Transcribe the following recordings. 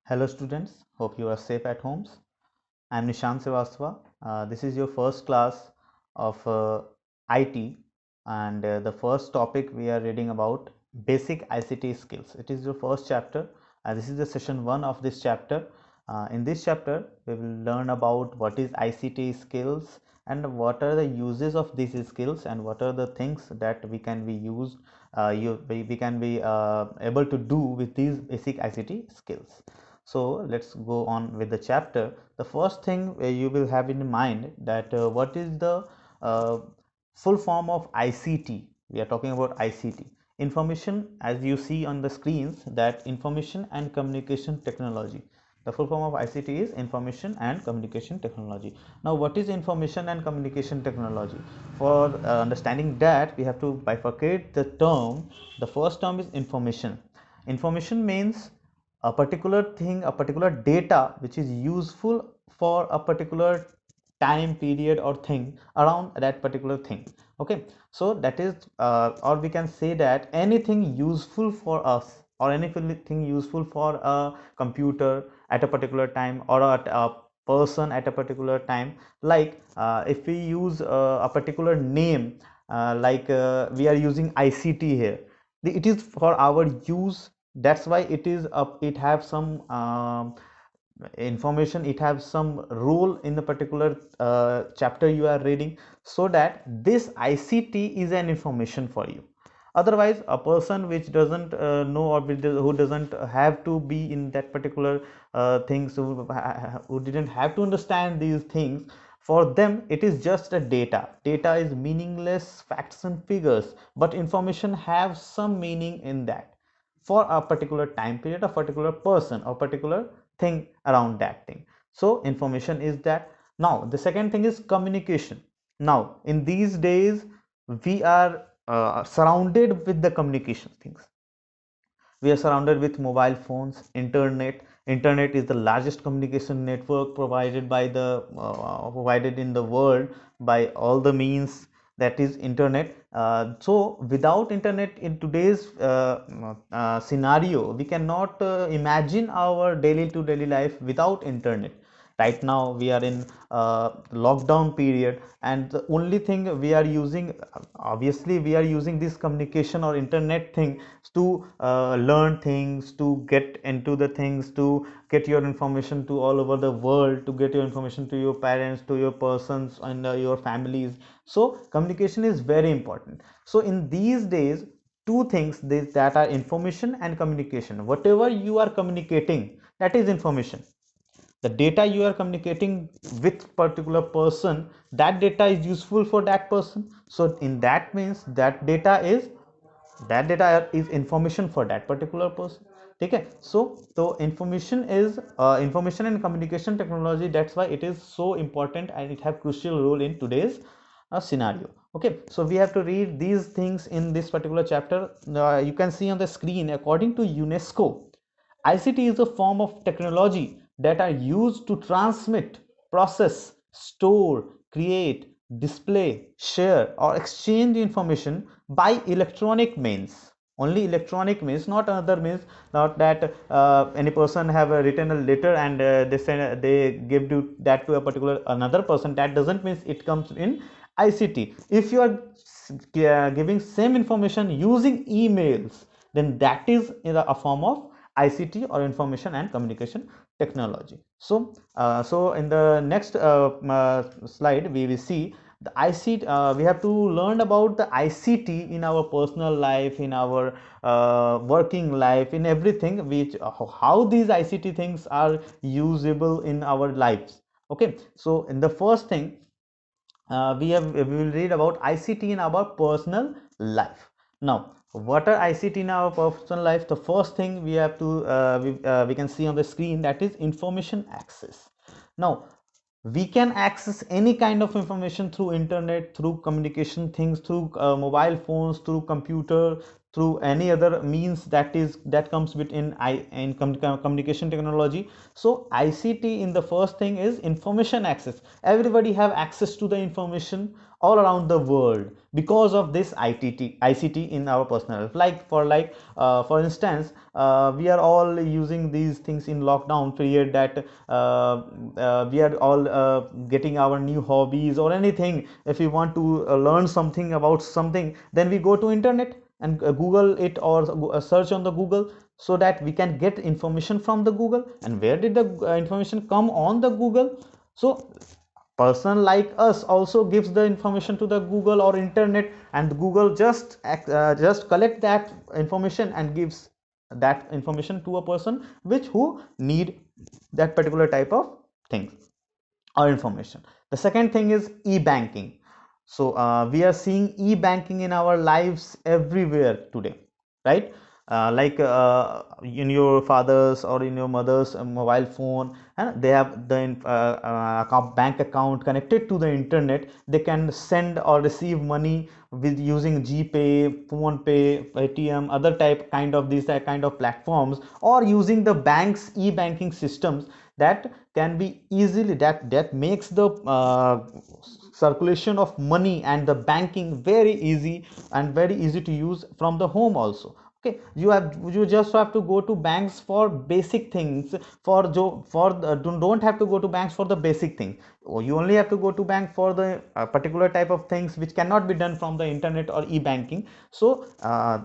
Hello students, hope you are safe at homes. I am Nishant Srivastava. This is your first class of IT, and the first topic we are reading about basic ICT skills. It is your first chapter. This is the session 1 of this chapter. In this chapter we will learn about what is ICT skills and what are the uses of these skills and what are the things that we can be used we can be able to do with these basic ICT skills. So let's go on with the chapter. The first thing you will have in mind that what is the uh, full form of ICT. We are talking about ICT. Information, as you see on the screens, that information and communication technology. The full form of ICT is information and communication technology. Now, what is information and communication technology? For understanding that, we have to bifurcate the term. The first term is information. Information means a particular thing, a particular data which is useful for a particular time period or thing around that particular thing. Okay, so that is or we can say that anything useful for us or anything useful for a computer at a particular time or at a person at a particular time, like if we use a particular name, we are using ICT here, it is for our use. That's why it is it have some information, it has some role in the particular chapter you are reading, so that this ICT is an information for you. Otherwise a person which doesn't know or who doesn't have to be in that particular things, who didn't have to understand these things, for them it is just a data is meaningless facts and figures, but information have some meaning in that for a particular time period, a particular person or particular thing around that thing. So information is that. Now the second thing is communication. Now in these days we are surrounded with the communication things. We are surrounded with mobile phones, internet is the largest communication network provided in the world by all the means, that is internet. So without internet in today's scenario, we cannot imagine our daily to daily life without internet. Right now we are in lockdown period, and the only thing we are using, obviously we are using this communication or internet thing to learn things, to get into the things, to get your information to all over the world, to get your information to your parents, to your persons and your families. So communication is very important. So in these days, two things that are information and communication. Whatever you are communicating, that is information. The data you are communicating with particular person, that data is useful for that person, so in that means that data is information for that particular person. Okay, so information is information and communication technology. That's why it is so important and it have crucial role in today's scenario. Okay, so we have to read these things in this particular chapter. You can see on the screen, according to UNESCO, ICT is a form of technology that are used to transmit, process, store, create, display, share, or exchange information by electronic means. Only electronic means, not another means. Not that any person have written a letter and they give that to a particular another person. That doesn't mean it comes in ICT. If you are giving same information using emails, then that is a form of ICT or information and communication technology. So in the next slide, we will see the ICT. We have to learn about the ICT in our personal life, in our working life, in everything. Which how these ICT things are usable in our lives. Okay, so in the first thing, we will read about ICT in our personal life. Now, what are ICT in our personal life? The first thing we have to we can see on the screen, that is information access. Now we can access any kind of information through internet, through communication things, through mobile phones, through computer, through any other means that comes within communication technology. So ICT, in the first thing, is information access. Everybody have access to the information all around the world because of this ICT in our personal life. For instance, we are all using these things in lockdown period, that we are all getting our new hobbies or anything. If we want to learn something about something, then we go to internet and Google it, or search on the Google, so that we can get information from the Google. And where did the information come? On the Google. So person like us also gives the information to the Google or internet, and Google just collect that information and gives that information to a person who need that particular type of thing or information. The second thing is e-banking. So we are seeing e-banking in our lives everywhere today, right? In your father's or in your mother's mobile phone, and they have the bank account connected to the internet. They can send or receive money with using GPay, PhonePe, Paytm, other kind of these kind of platforms, or using the bank's e-banking systems. That can be easily, that makes the circulation of money and the banking very easy, and very easy to use from the home also. Okay, you just have to go to banks for basic things. Don't have to go to banks for the basic thing. You only have to go to bank for the particular type of things which cannot be done from the internet or e-banking. So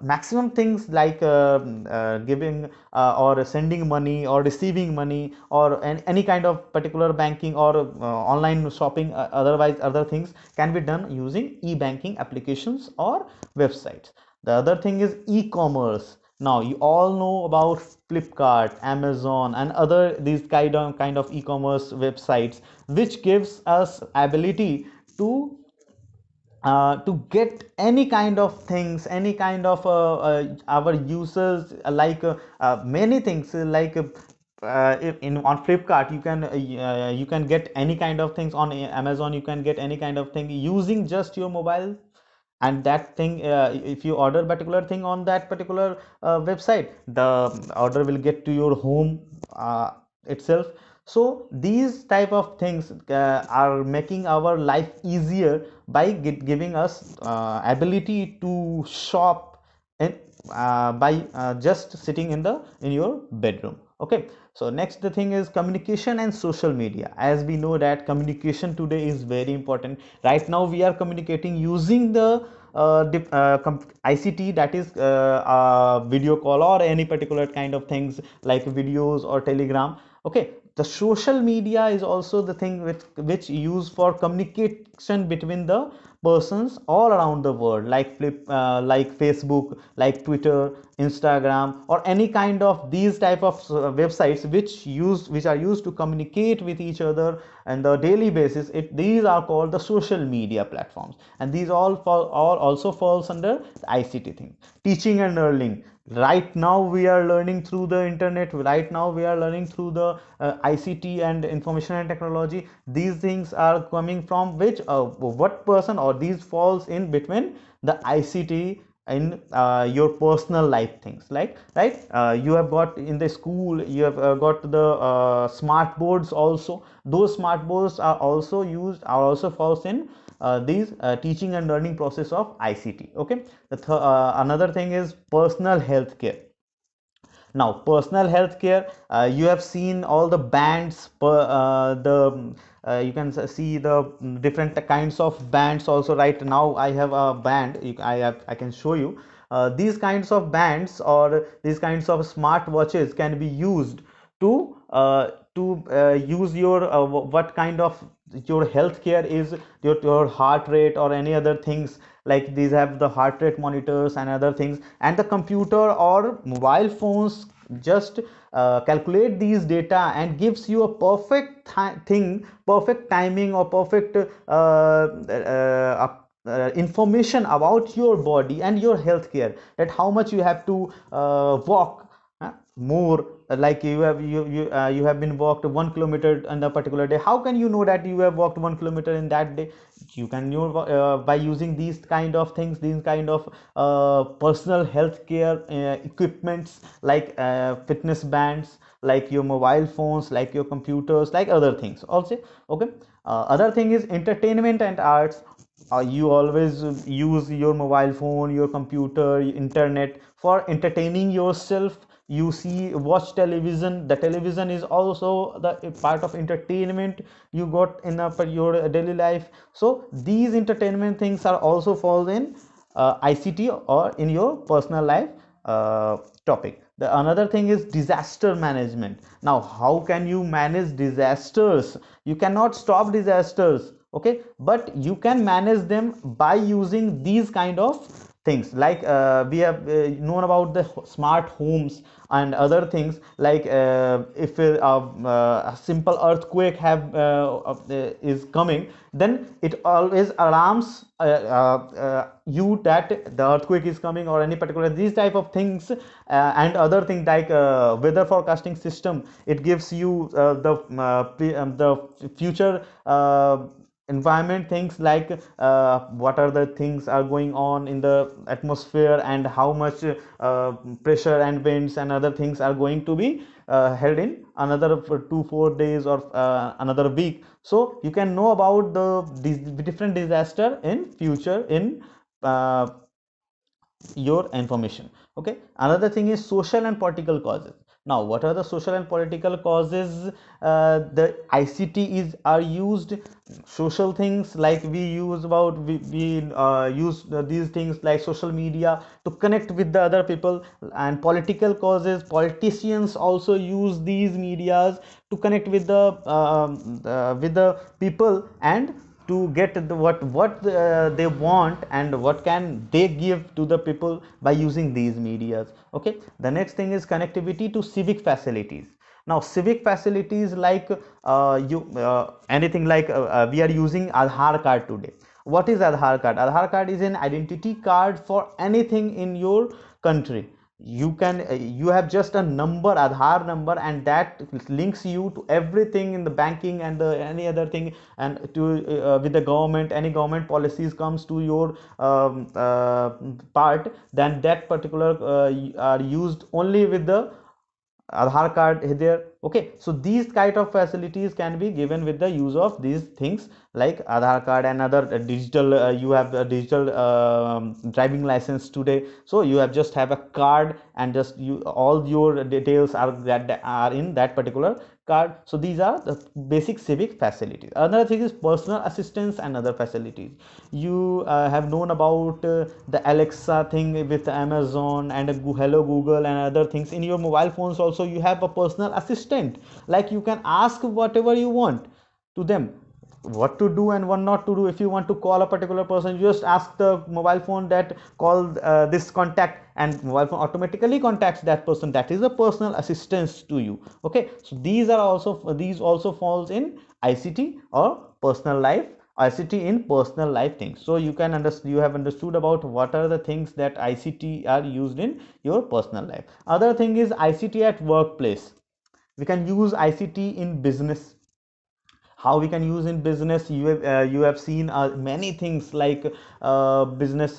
maximum things like giving or sending money or receiving money, or any kind of particular banking or online shopping, otherwise other things can be done using e-banking applications or websites. The other thing is e-commerce. Now you all know about Flipkart, Amazon, and other these kind of e-commerce websites, which gives us ability to get any kind of things, any kind of our users many things on Flipkart. You can get any kind of things. On Amazon you can get any kind of thing using just your mobile. And that thing, if you order particular thing on that particular website, the order will get to your home itself. So these type of things are making our life easier by giving us ability to shop and by just sitting in your bedroom. Okay, so next the thing is communication and social media. As we know that communication today is very important. Right now we are communicating using the ICT, that is video call or any particular kind of things like videos or telegram. Okay, the social media is also the thing which used for communication between the persons all around the world, like Facebook, like Twitter, Instagram, or any kind of these type of websites which are used to communicate with each other on the daily basis. These are called the social media platforms, and these all also falls under the ICT thing. Teaching and learning. Right now we are learning through the internet. Right now we are learning through the ICT and information and technology. These things are coming from which what person, or these falls in between the ICT in your personal life things, like, right? You have got in the school, you have got the smart boards also. Those smart boards are also falls in these teaching and learning process of ICT. Okay, another thing is personal health care. Now personal health care, you have seen all the bands the you can see the different kinds of bands also. Right now I have a band. I can show you these kinds of bands, or these kinds of smart watches can be used to use your what kind of your health care is, your heart rate or any other things. Like these have the heart rate monitors and other things, and the computer or mobile phones just calculate these data and gives you a perfect timing, or perfect information about your body and your health care, that how much you have to walk more, like you have been walked 1 kilometer in a particular day. How can you know that you have walked 1 kilometer in that day? You can know by using these kind of things, these kind of personal health care equipments, like fitness bands, like your mobile phones, like your computers, like other things also. Okay. Other thing is entertainment and arts. You always use your mobile phone, your computer, internet for entertaining yourself. You see, watch television. The television is also the part of entertainment you got in your daily life. So these entertainment things are also fall in ICT or in your personal life topic. The another thing is disaster management. Now, how can you manage disasters? You cannot stop disasters, okay, but you can manage them by using these kind of things, like we have known about the smart homes and other things, like if a simple earthquake is coming, then it always alarms you that the earthquake is coming, or any particular these type of things. And other thing, like weather forecasting system, it gives you the future environment things, like what are the things are going on in the atmosphere, and how much pressure and winds and other things are going to be held in another 2 4 days or another week. So you can know about these different disaster in future in uh, your information. Okay. Another thing is social and political causes. Now, what are the social and political causes? The ICT is are used. Social things, like we use about we use these things like social media to connect with the other people. And political causes, politicians also use these medias to connect with the people, and to get what they want, and what can they give to the people by using these medias. Okay. The next thing is connectivity to civic facilities. Now, civic facilities, like you anything, like we are using Aadhaar card today. What is Aadhaar card? Aadhaar card is an identity card for anything in your country. You can you have just a number, Aadhaar number, and that links you to everything in the banking and any other thing, and to with the government. Any government policies comes to your part, then that particular are used only with the Aadhaar card is there. Okay, so these kind of facilities can be given with the use of these things, like Aadhaar card and other digital. You have a digital driving license today, so you have just have a card, and just you all your details are that are in that particular card. So these are the basic civic facilities. Another thing is personal assistance and other facilities. You have known about the Alexa thing with Amazon, and Hello Google and other things. In your mobile phones also you have a personal assistant, like you can ask whatever you want to them, what to do and what not to do. If you want to call a particular person, you just ask the mobile phone that call this contact, and mobile phone automatically contacts that person. That is a personal assistance to you. Okay, so these also falls in ICT or personal life. ICT in personal life things. So you can understand, you have understood about what are the things that ICT are used in your personal life. Other thing is ICT at workplace. We can use ICT in business. How we can use in business? You have seen many things, like business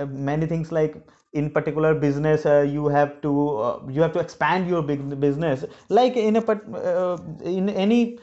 many things, like in particular business, you have to expand your big business, like in any